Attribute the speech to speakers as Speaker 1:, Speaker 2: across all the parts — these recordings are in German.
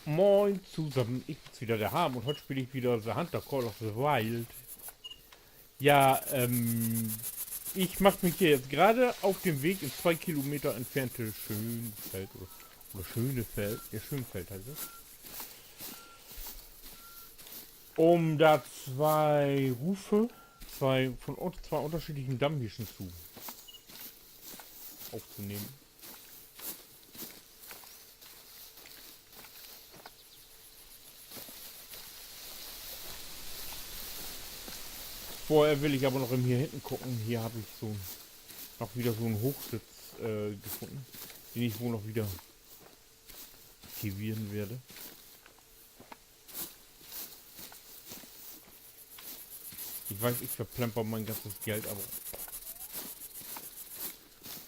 Speaker 1: Moin zusammen, ich bin's wieder, der Ham, und heute spiele ich wieder The Hunter Call of the Wild. Ja, ich mache mich hier jetzt gerade auf dem Weg ins 2 Kilometer entfernte Schönfeld oder Schönefeld, ja Schönfeld heißt es, um da zwei Rufe, zwei unterschiedlichen Dammhirschen zu aufzunehmen. Vorher will ich aber noch hier hinten gucken. Hier habe ich noch wieder so einen Hochsitz gefunden, den ich wohl noch wieder aktivieren werde. Ich weiß, ich verplemper mein ganzes Geld, aber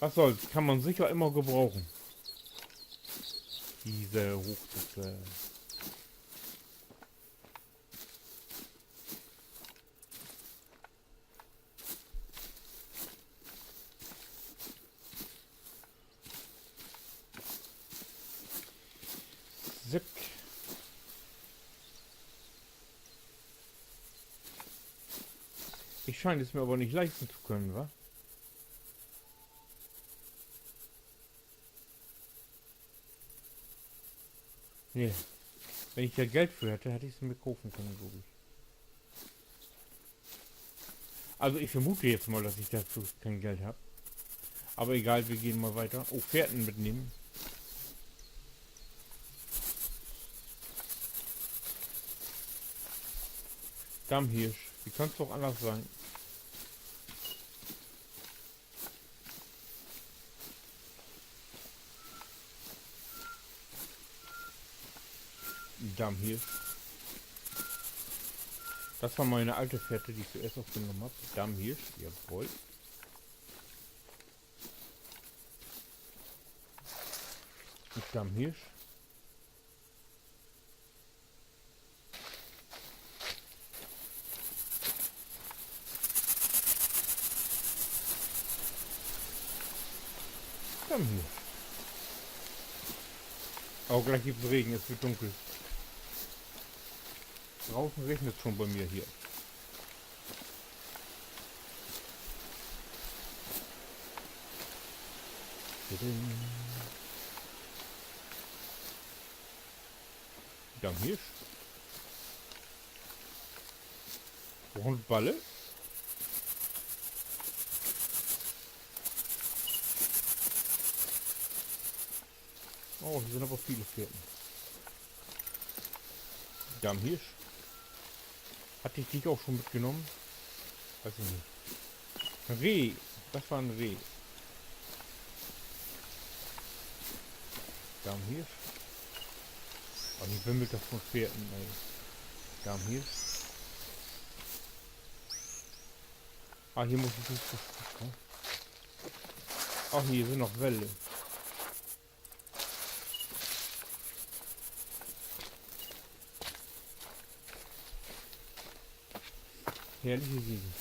Speaker 1: was soll's, kann man sicher immer gebrauchen. Diese Hochsitze. Zick. Ich scheine es mir aber nicht leisten zu können, wa? Nee. Wenn ich ja Geld für hätte, hätte ich es mir kaufen können, glaube ich. Also ich vermute jetzt mal, dass ich dazu kein Geld habe. Aber egal, wir gehen mal weiter. Oh, Pferden mitnehmen. Dammhirsch. Wie kann es doch anders sein? Dammhirsch. Das war meine alte Fährte, die ich zuerst aufgenommen habe. Dammhirsch, jawohl. Dammhirsch. Dammhirsch. Oh, gleich gibt es Regen, es wird dunkel. Draußen regnet es schon bei mir hier. Dammhirsch. Und Balle. Oh, hier sind aber viele Pferden. Dammhirsch. Hatte ich dich auch schon mitgenommen? Weiß ich nicht. Ein Reh. Das war ein Reh. Dammhirsch. Oh, die wimmelt das von Pferden, ey. Dammhirsch. Ah, hier muss ich nicht gucken. Ach, hier sind noch Wälder. Herrliche Siegen.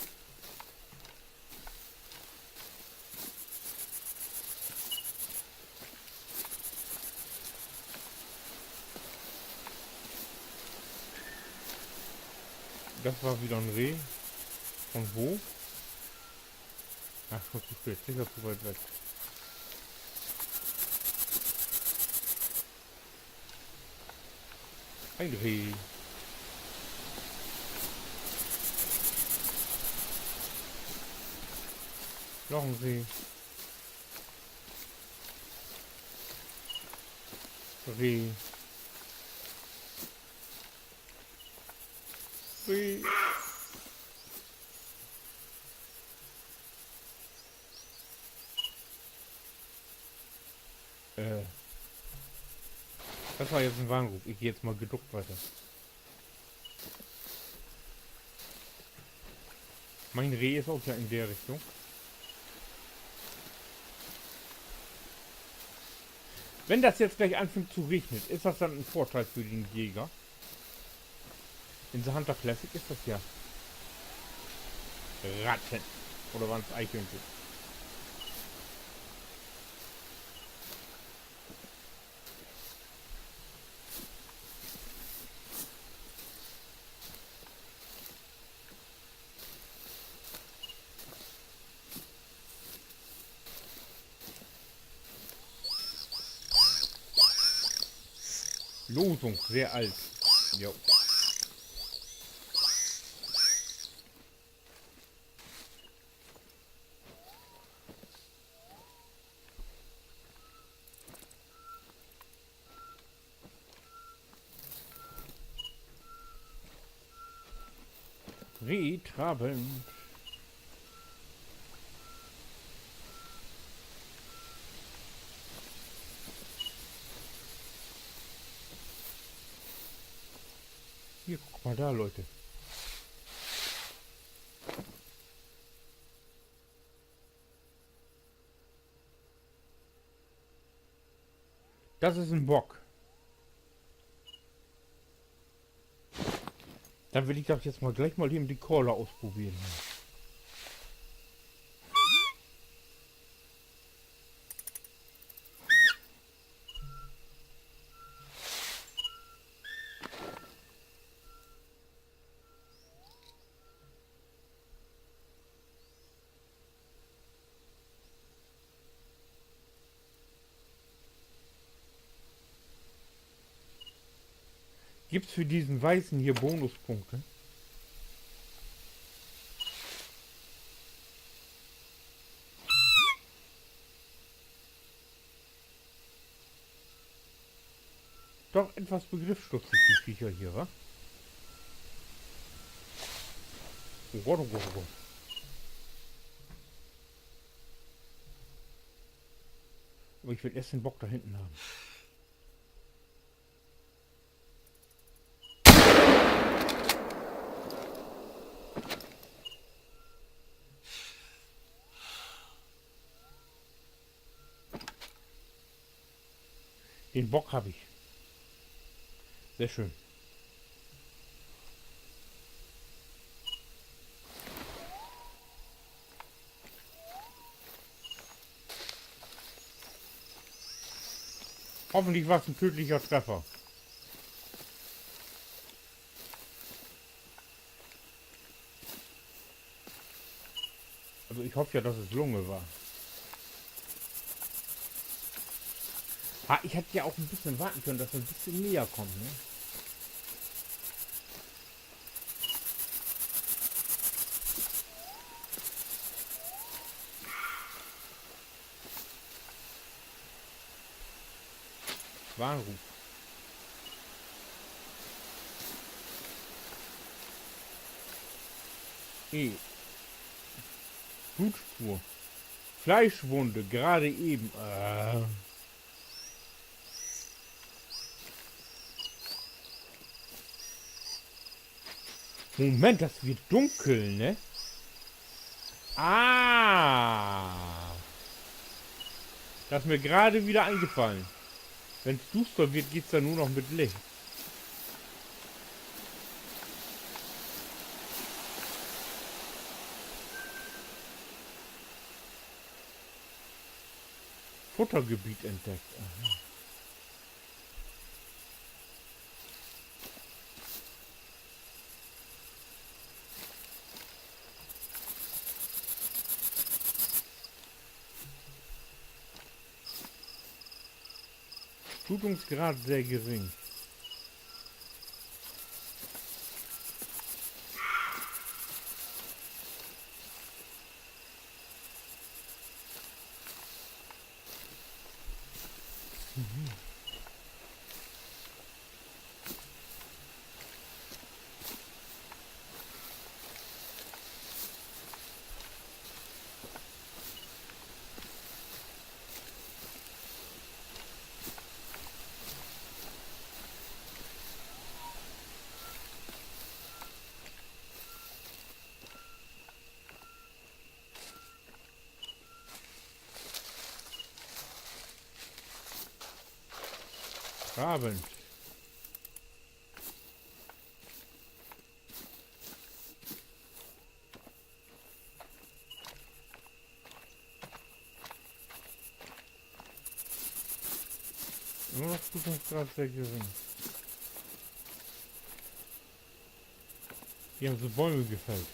Speaker 1: Das war wieder ein Reh. Von wo? Ach, schon zu spät. Sicher zu weit weg. Ein Reh. Noch ein Reh. Reh. Reh. Das war jetzt ein Warnruf. Ich gehe jetzt mal geduckt weiter. Mein Reh ist auch ja in der Richtung. Wenn das jetzt gleich anfängt zu regnen, ist das dann ein Vorteil für den Jäger? In The Hunter Classic ist das ja Ratten. Oder waren es Eichhörnchen? Losung, sehr alt. Jo. Retrabend. Hier, guck mal da, Leute. Das ist ein Bock. Dann will ich doch jetzt mal gleich mal eben die Caller ausprobieren. Gibt es für diesen Weißen hier Bonuspunkte? Doch etwas begriffsstutzig, die Viecher hier, wa? Oh Gott, oh Gott, oh Gott. Aber ich will erst den Bock da hinten haben. Den Bock habe ich. Sehr schön. Hoffentlich war es ein tödlicher Treffer. Also ich hoffe ja, dass es Lunge war. Ah, ich hätte ja auch ein bisschen warten können, dass er ein bisschen näher kommt, ne? Warnruf. Blutspur. Fleischwunde, gerade eben. Moment, das wird dunkel, ne? Ah! Das ist mir gerade wieder eingefallen. Wenn es duster wird, geht's dann nur noch mit Licht. Futtergebiet entdeckt. Aha. Blutungsgrad sehr gering. Abend. Nur noch Blutungsgrad sehr gering. Hier haben sie Bäume gefällt.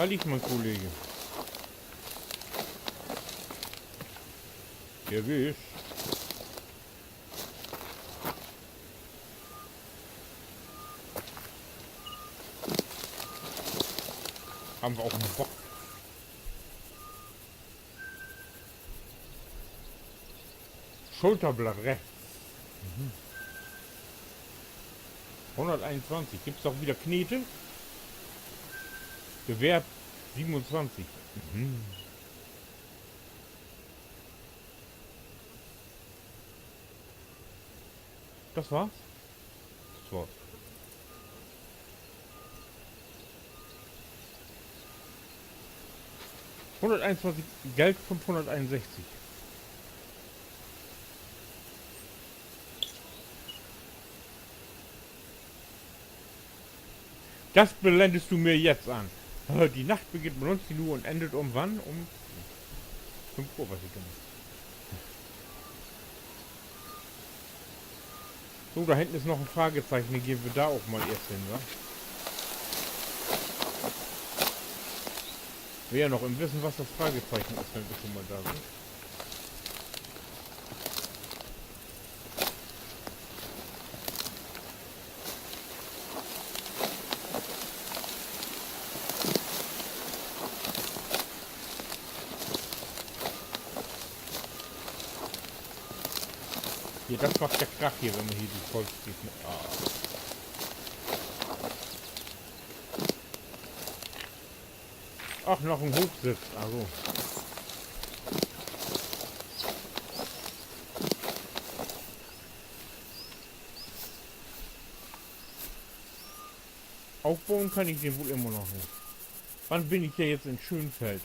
Speaker 1: Da liegt mein Kollege. Gewiss. Haben wir auch einen Bock. Schulterblatt rechts. 121. Gibt es auch wieder Knete? Gewehr 27. Das war's? Das war's. $121, Geld 561. Das blendest du mir jetzt an. Die Nacht beginnt um 19 Uhr und endet um wann? Um 5 Uhr, was ich gemacht. So, da hinten ist noch ein Fragezeichen, den gehen wir da auch mal erst hin, wa? Wir ja noch im Wissen, was das Fragezeichen ist, wenn wir schon mal da sind. Hier, das macht der Krach hier, wenn man hier die Holz geht. Ach, noch ein Hochsitz. Also. Aufbauen kann ich den wohl immer noch nicht. Wann bin ich ja jetzt in Schönfeld?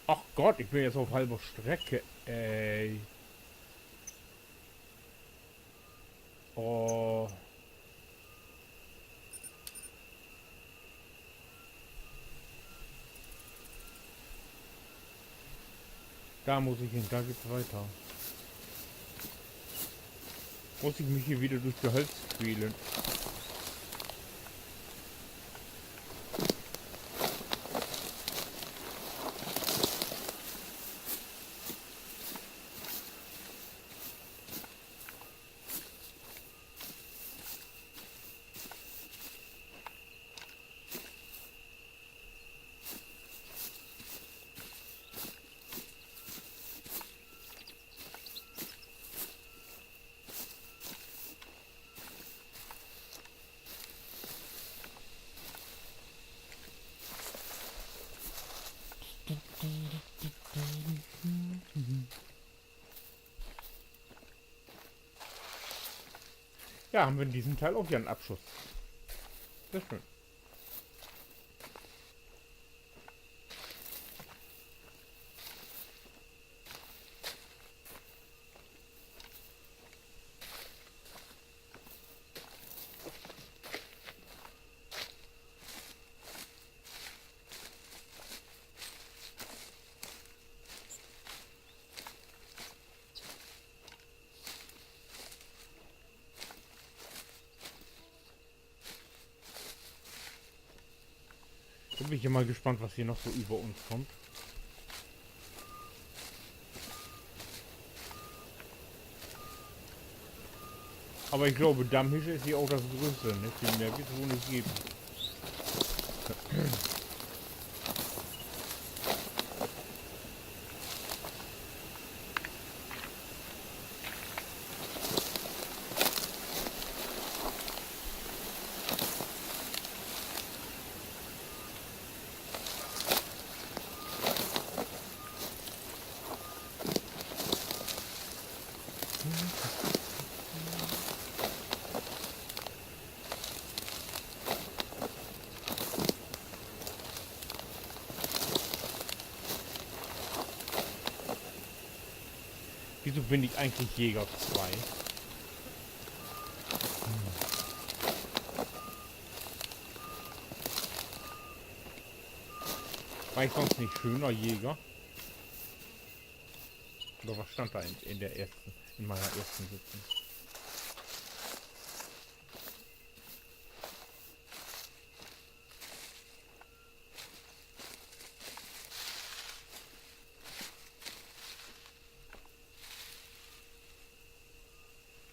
Speaker 1: Ach Gott, ich bin jetzt auf halber Strecke. Ey. Oh. Da muss ich hin, da geht's weiter. Muss ich mich hier wieder durch die Holz quälen. Ja, haben wir in diesem Teil auch wieder einen Abschuss. Sehr schön. Bin ich mal gespannt, was hier noch so über uns kommt. Aber ich glaube, Dammhisch ist hier auch das Größte, ne? Viel mehr wird es wohl nicht geben. Wieso bin ich eigentlich Jäger 2? War ich sonst nicht schöner Jäger? Oder was stand da in meiner ersten Sitzung?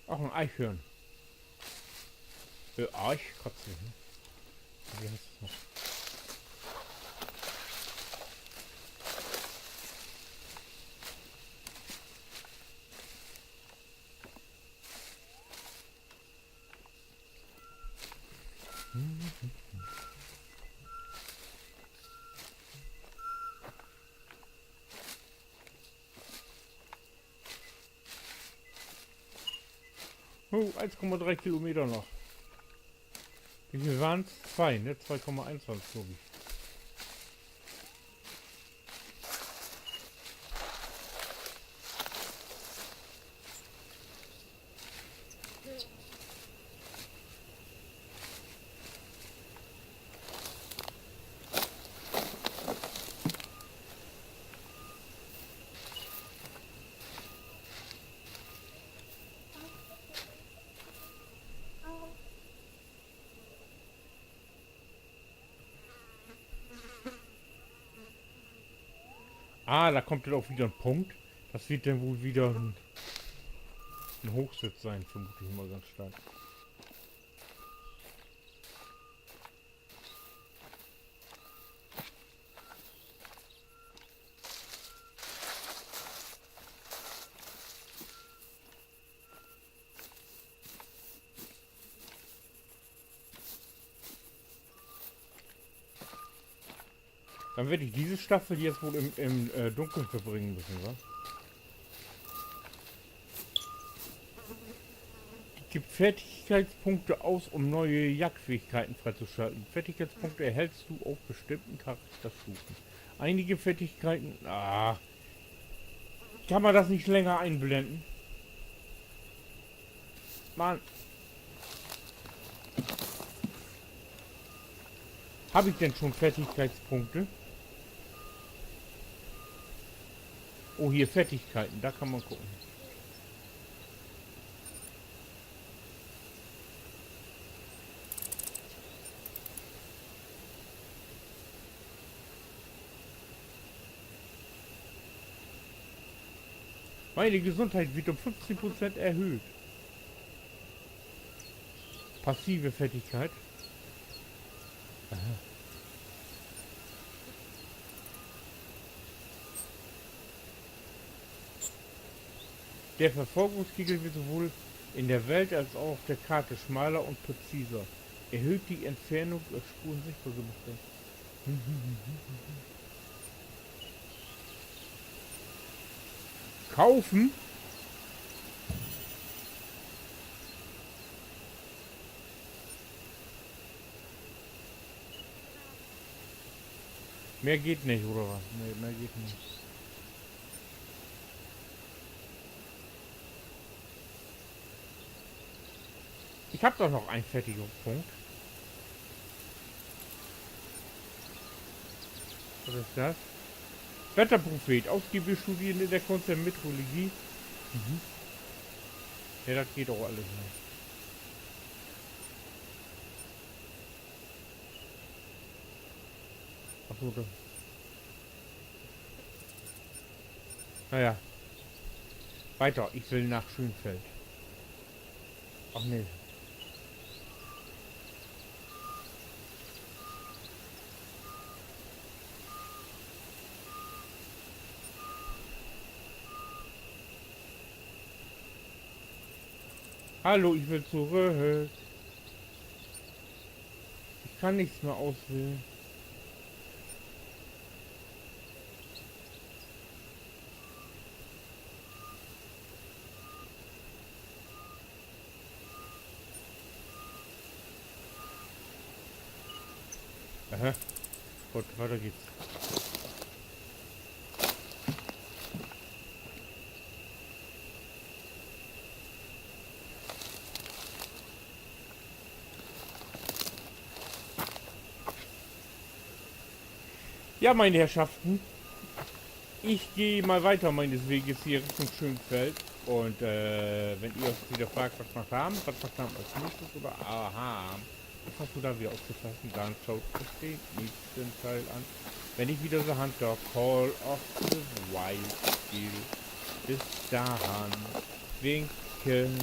Speaker 1: Auch ein Eichhörn. Eichkatze. Ne? Wie heißt das noch? Oh, 1,3 Kilometer noch. Wie viel waren es? 2, ne? 2,1 waren es, glaube ich. Ah, da kommt dann auch wieder ein Punkt. Das wird dann wohl wieder ein Hochsitz sein, vermute ich mal ganz stark. Dann werde ich diese Staffel jetzt wohl im Dunkeln verbringen müssen, wa? Gibt Fertigkeitspunkte aus, um neue Jagdfähigkeiten freizuschalten. Fertigkeitspunkte erhältst du auf bestimmten Charakterstufen. Einige Fertigkeiten... kann man das nicht länger einblenden? Mann. Habe ich denn schon Fertigkeitspunkte? Oh, hier Fertigkeiten, da kann man gucken. Meine Gesundheit wird um 15% erhöht. Passive Fertigkeit. Aha. Der Verfolgungskegel wird sowohl in der Welt als auch auf der Karte schmaler und präziser. Erhöht die Entfernung der Spuren sichtbar gemacht werden. Kaufen? Mehr geht nicht, oder was? Nee, mehr geht nicht. Ich habe doch noch einen Fertigungspunkt. Was ist das? Wetterprophet, ausgiebige Studien in der Kunst der Meteorologie. Mhm. Ja, das geht auch alles nicht. Achso, das. Naja. Weiter, ich will nach Schönfeld. Ach nee. Hallo, ich will zurück. Ich kann nichts mehr auswählen. Aha. Gut, weiter geht's. Ja, meine Herrschaften, ich gehe mal weiter meines Weges hier Richtung Schönfeld. Und wenn ihr euch wieder fragt, was macht haben als nächstes oder aha, was hast du da wieder aufgefasst, dann schaut euch den nächsten Teil an. Wenn ich wieder The Hunter Call of the Wild spiele. Bis dahin. Winken.